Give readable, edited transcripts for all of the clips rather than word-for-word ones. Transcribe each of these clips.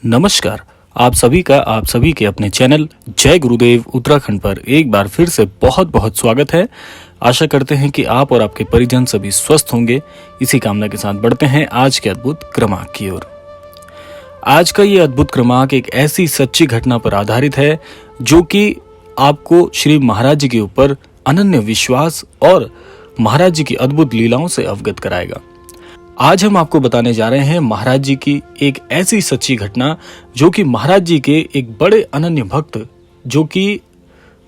नमस्कार। आप सभी के अपने चैनल जय गुरुदेव उत्तराखंड पर एक बार फिर से बहुत बहुत स्वागत है। आशा करते हैं कि आप और आपके परिजन सभी स्वस्थ होंगे। इसी कामना के साथ बढ़ते हैं आज के अद्भुत क्रमांक की ओर। आज का ये अद्भुत क्रमांक एक ऐसी सच्ची घटना पर आधारित है जो कि आपको श्री महाराज जी के ऊपर अनन्य विश्वास और महाराज जी की अद्भुत लीलाओं से अवगत कराएगा। आज हम आपको बताने जा रहे हैं महाराज जी की एक ऐसी सच्ची घटना जो कि महाराज जी के एक बड़े अनन्य भक्त जो कि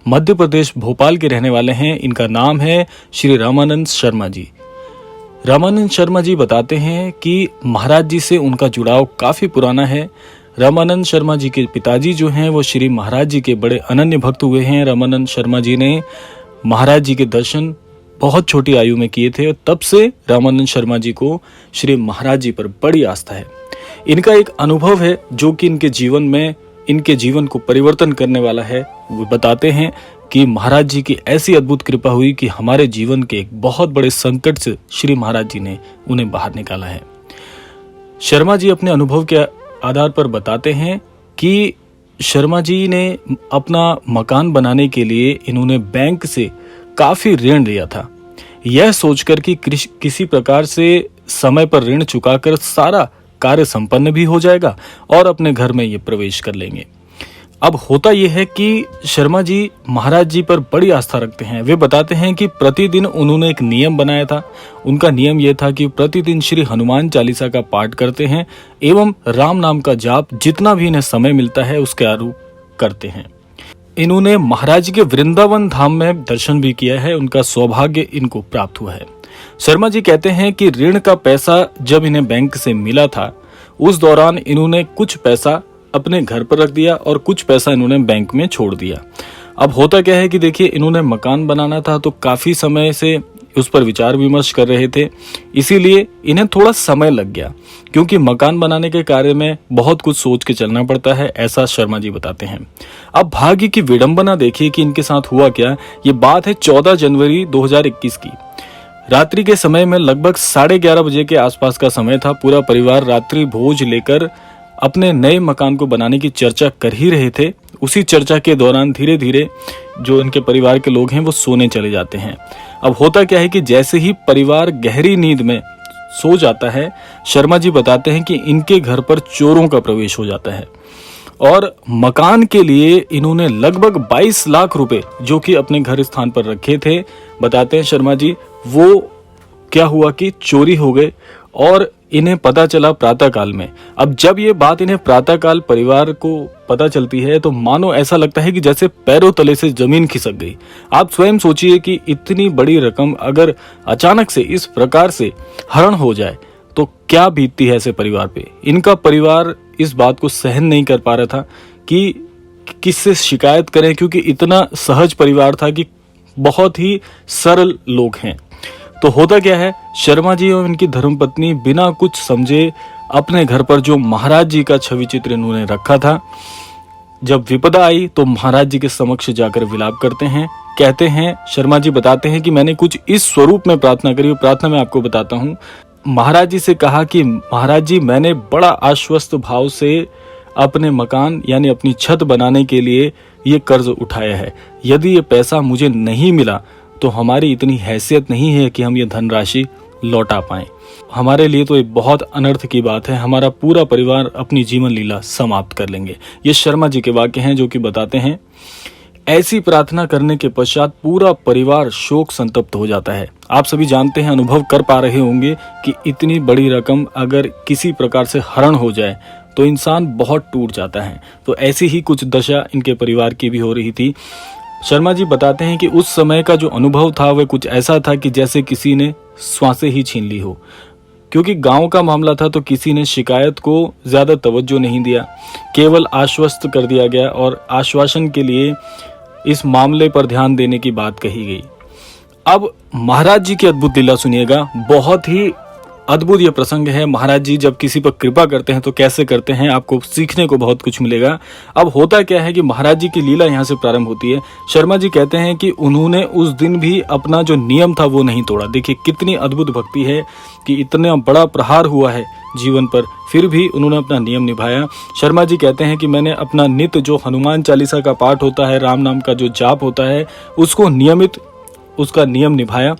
मध्य प्रदेश भोपाल के रहने वाले हैं। इनका नाम है श्री रामानंद शर्मा जी। रामानंद शर्मा जी बताते हैं कि महाराज जी से उनका जुड़ाव काफी पुराना है। रामानंद शर्मा जी के पिताजी जो हैं वो श्री महाराज जी के बड़े अनन्य भक्त हुए हैं। रामानंद शर्मा जी ने महाराज जी के दर्शन बहुत छोटी आयु में किए थे और तब से रामानंद शर्मा जी को श्री महाराज जी पर बड़ी आस्था है। इनका एक अनुभव है जो कि इनके जीवन को परिवर्तन करने वाला है। वो बताते हैं कि महाराज जी की ऐसी अद्भुत कृपा हुई कि हमारे जीवन के एक बहुत बड़े संकट से श्री महाराज जी ने उन्हें बाहर निकाला है। शर्मा जी अपने अनुभव के आधार पर बताते हैं कि शर्मा जी ने अपना मकान बनाने के लिए इन्होंने बैंक से काफी ऋण लिया था, यह सोचकर कि किसी प्रकार से समय पर ऋण चुकाकर सारा कार्य संपन्न भी हो जाएगा और अपने घर में ये प्रवेश कर लेंगे। अब होता यह है कि शर्मा जी महाराज जी पर बड़ी आस्था रखते हैं। वे बताते हैं कि प्रतिदिन उन्होंने एक नियम बनाया था। उनका नियम यह था कि प्रतिदिन श्री हनुमान चालीसा का पाठ करते हैं एवं राम नाम का जाप जितना भी इन्हें समय मिलता है उसके अनुरूप करते हैं। इन्होंने महाराज के वृंदावन धाम में दर्शन भी किया है। उनका सौभाग्य इनको प्राप्त हुआ है। शर्मा जी कहते हैं कि ऋण का पैसा जब इन्हें बैंक से मिला था उस दौरान इन्होंने कुछ पैसा अपने घर पर रख दिया और कुछ पैसा इन्होंने बैंक में छोड़ दिया। अब होता क्या है कि देखिए इन्होंने मकान बनाना था तो काफी समय से उस पर विचार विमर्श कर रहे थे, इसीलिए इन्हें थोड़ा समय लग गया क्योंकि मकान बनाने के कार्य में बहुत कुछ सोच के चलना पड़ता है, ऐसा शर्मा जी बताते हैं। अब भाग्य की विडंबना देखिए कि इनके साथ हुआ क्या। ये बात है 14 जनवरी 2021 की। रात्रि के समय में लगभग 11:30 बजे के आसपास का समय था। पूरा परिवार रात्रि भोज लेकर अपने नए मकान को बनाने की चर्चा कर ही रहे थे। उसी चर्चा के दौरान धीरे धीरे जो इनके परिवार के लोग हैं वो सोने चले जाते हैं। अब होता क्या है कि जैसे ही परिवार गहरी नींद में सो जाता है, शर्मा जी बताते हैं कि इनके घर पर चोरों का प्रवेश हो जाता है और मकान के लिए इन्होंने लगभग 22 लाख रुपए जो कि अपने घर स्थान पर रखे थे, बताते हैं शर्मा जी, वो क्या हुआ कि चोरी हो गए और इन्हें पता चला प्रातः काल में। अब जब ये बात इन्हें प्रातः काल परिवार को पता चलती है तो मानो ऐसा लगता है कि जैसे पैरों तले से जमीन खिसक गई। आप स्वयं सोचिए कि इतनी बड़ी रकम अगर अचानक से इस प्रकार से हरण हो जाए तो क्या बीतती है ऐसे परिवार पे। इनका परिवार इस बात को सहन नहीं कर पा रहा था कि किससे शिकायत करें, क्योंकि इतना सहज परिवार था कि बहुत ही सरल लोग हैं। तो होता क्या है, शर्मा जी और इनकी धर्मपत्नी बिना कुछ समझे अपने घर पर जो महाराज जी का छवि चित्र इन्होंने रखा था, जब विपदा आई तो महाराज जी के समक्ष जाकर विलाप करते हैं। कहते हैं, शर्मा जी बताते हैं कि मैंने कुछ इस स्वरूप में प्रार्थना करी। प्रार्थना में आपको बताता हूँ। महाराज जी से कहा कि महाराज जी, मैंने बड़ा आश्वस्त भाव से अपने मकान यानी अपनी छत बनाने के लिए ये कर्ज उठाया है। यदि ये पैसा मुझे नहीं मिला तो हमारी इतनी हैसियत नहीं है कि हम ये धनराशि लौटा पाएं। हमारे लिए तो ये बहुत अनर्थ की बात है। हमारा पूरा परिवार अपनी जीवन लीला समाप्त कर लेंगे। ये शर्मा जी के वाक्य हैं जो कि बताते हैं ऐसी प्रार्थना करने के पश्चात पूरा परिवार शोक संतप्त हो जाता है। आप सभी जानते हैं, अनुभव कर पा रहे होंगे कि इतनी बड़ी रकम अगर किसी प्रकार से हरण हो जाए तो इंसान बहुत टूट जाता है। तो ऐसी ही कुछ दशा इनके परिवार की भी हो रही थी। शर्मा जी बताते हैं कि उस समय का जो अनुभव था वह कुछ ऐसा था कि जैसे किसी ने श्वासें ही छीन ली हो, क्योंकि गांव का मामला था तो किसी ने शिकायत को ज्यादा तवज्जो नहीं दिया, केवल आश्वस्त कर दिया गया और आश्वासन के लिए इस मामले पर ध्यान देने की बात कही गई। अब महाराज जी की अद्भुत लीला सुनिएगा। बहुत ही अद्भुत ये प्रसंग है। महाराज जी जब किसी पर कृपा करते हैं तो कैसे करते हैं, आपको सीखने को बहुत कुछ मिलेगा। अब होता क्या है कि महाराज जी की लीला यहाँ से प्रारंभ होती है। शर्मा जी कहते हैं कि उन्होंने उस दिन भी अपना जो नियम था वो नहीं तोड़ा। देखिए कितनी अद्भुत भक्ति है कि इतना बड़ा प्रहार हुआ है जीवन पर, फिर भी उन्होंने अपना नियम निभाया। शर्मा जी कहते हैं कि मैंने अपना नित्य जो हनुमान चालीसा का पाठ होता है, राम नाम का जो जाप होता है, उसको नियमित उसका नियम निभाया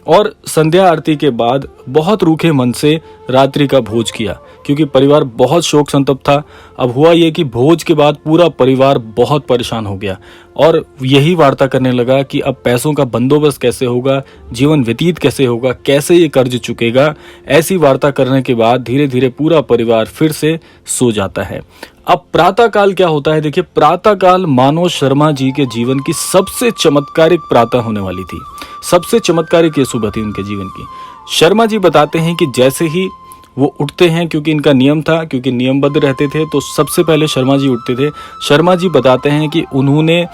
और संध्या आरती के बाद बहुत रूखे मन से रात्रि का भोज किया, क्योंकि परिवार बहुत शोक संतप्त था। अब हुआ ये कि भोज के बाद पूरा परिवार बहुत परेशान हो गया और यही वार्ता करने लगा कि अब पैसों का बंदोबस्त कैसे होगा, जीवन व्यतीत कैसे होगा, कैसे ये कर्ज चुकेगा। ऐसी वार्ता करने के बाद धीरे धीरे पूरा परिवार फिर से सो जाता है। अब प्रातः काल क्या होता है, देखिए प्रातः काल मानो शर्मा जी के जीवन की सबसे चमत्कारिक प्रातः होने वाली थी। सबसे चमत्कारिक ये सुबह थी उनके जीवन की। शर्मा जी बताते हैं कि जैसे ही वो उठते हैं, क्योंकि इनका नियम था, क्योंकि नियमबद्ध रहते थे, तो सबसे पहले शर्मा जी उठते थे। शर्मा जी बताते हैं कि उन्होंने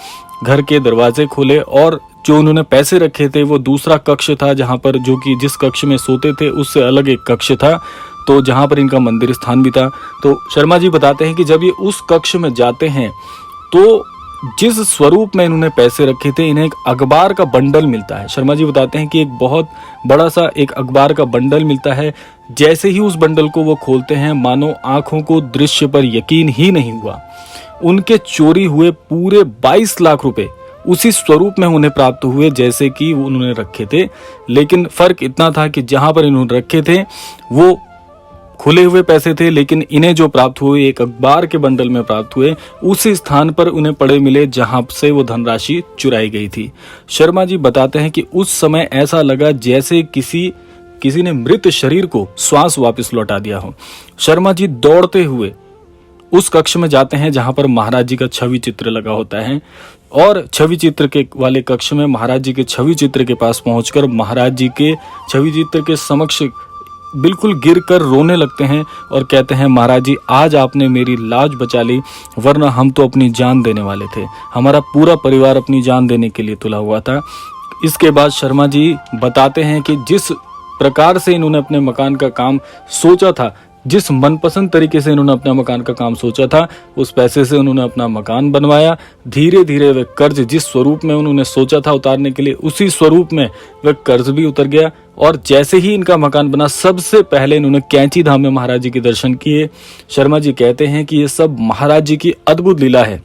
घर के दरवाजे खोले और जो उन्होंने पैसे रखे थे वो दूसरा कक्ष था, जहाँ पर जो कि जिस कक्ष में सोते थे उससे अलग एक कक्ष था, तो जहाँ पर इनका मंदिर स्थान भी था। तो शर्मा जी बताते हैं कि जब ये उस कक्ष में जाते हैं तो जिस स्वरूप में इन्होंने पैसे रखे थे, इन्हें एक अखबार का बंडल मिलता है। शर्मा जी बताते हैं कि एक बहुत बड़ा सा एक अखबार का बंडल मिलता है। जैसे ही उस बंडल को वो खोलते हैं, मानो आंखों को दृश्य पर यकीन ही नहीं हुआ। उनके चोरी हुए पूरे 22 लाख रुपए उसी स्वरूप में उन्हें प्राप्त हुए जैसे कि उन्होंने रखे थे, लेकिन फर्क इतना था कि जहां पर इन्होंने रखे थे वो खुले हुए पैसे थे, लेकिन इन्हें जो प्राप्त हुए एक अखबार के बंडल में प्राप्त हुए, उसी स्थान पर उन्हें पड़े मिले जहां से वो धनराशि चुराई गई थी। शर्मा जी बताते हैं कि उस समय ऐसा लगा जैसे किसी ने मृत शरीर को श्वास वापस लौटा दिया हो। शर्मा जी दौड़ते हुए उस कक्ष में जाते हैं जहां पर महाराज जी का छवि चित्र लगा होता है और छवि चित्र के वाले कक्ष में महाराज जी के छवि चित्र के पास पहुंचकर महाराज जी के छवि चित्र के समक्ष बिल्कुल गिरकर रोने लगते हैं और कहते हैं, महाराज जी आज आपने मेरी लाज बचा ली, वरना हम तो अपनी जान देने वाले थे। हमारा पूरा परिवार अपनी जान देने के लिए तुला हुआ था। इसके बाद शर्मा जी बताते हैं कि जिस प्रकार से इन्होंने अपने मकान का काम सोचा था, जिस मनपसंद तरीके से इन्होंने अपना मकान का काम सोचा था, उस पैसे से उन्होंने अपना मकान बनवाया। धीरे धीरे वह कर्ज जिस स्वरूप में उन्होंने सोचा था उतारने के लिए, उसी स्वरूप में वह कर्ज भी उतर गया। और जैसे ही इनका मकान बना, सबसे पहले इन्होंने कैंची धाम में महाराज जी के दर्शन किए। शर्मा जी कहते हैं कि ये सब महाराज जी की अद्भुत लीला है,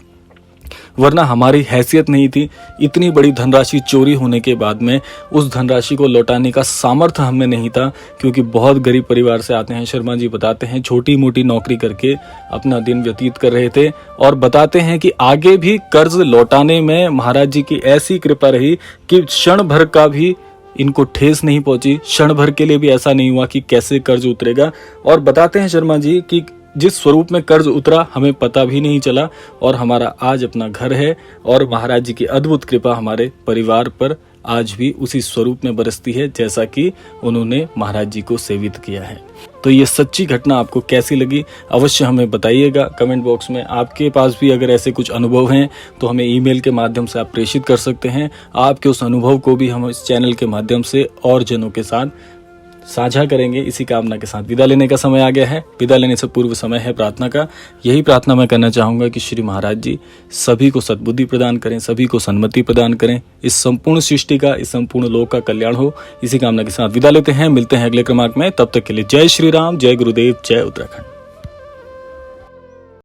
वरना हमारी हैसियत नहीं थी। इतनी बड़ी धनराशि चोरी होने के बाद में उस धनराशि को लौटाने का सामर्थ्य हमें नहीं था, क्योंकि बहुत गरीब परिवार से आते हैं। शर्मा जी बताते हैं छोटी मोटी नौकरी करके अपना दिन व्यतीत कर रहे थे और बताते हैं कि आगे भी कर्ज लौटाने में महाराज जी की ऐसी कृपा रही कि क्षण भर का भी इनको ठेस नहीं पहुंची। क्षण भर के लिए भी ऐसा नहीं हुआ कि कैसे कर्ज उतरेगा। और बताते हैं शर्मा जी कि जिस स्वरूप में कर्ज उतरा हमें पता भी नहीं चला और हमारा आज अपना घर है और महाराज जी की अद्भुत कृपा हमारे परिवार पर आज भी उसी स्वरूप में बरसती है जैसा कि उन्होंने महाराज जी को सेवित किया है। तो ये सच्ची घटना आपको कैसी लगी अवश्य हमें बताइएगा कमेंट बॉक्स में। आपके पास भी अगर ऐसे कुछ अनुभव हैं तो हमें ईमेल के माध्यम से आप प्रेषित कर सकते हैं। आपके उस अनुभव को भी हम इस चैनल के माध्यम से और जनों के साथ साझा करेंगे। इसी कामना के साथ विदा लेने का समय आ गया है। विदा लेने से पूर्व समय है प्रार्थना का। यही प्रार्थना मैं करना चाहूंगा कि श्री महाराज जी सभी को सद्बुद्धि प्रदान करें, सभी को सन्मति प्रदान करें, इस संपूर्ण सृष्टि का, इस संपूर्ण लोक का कल्याण हो। इसी कामना के साथ विदा लेते हैं। मिलते हैं अगले क्रमांक में। तब तक के लिए जय श्री राम, जय गुरुदेव, जय उत्तराखंड।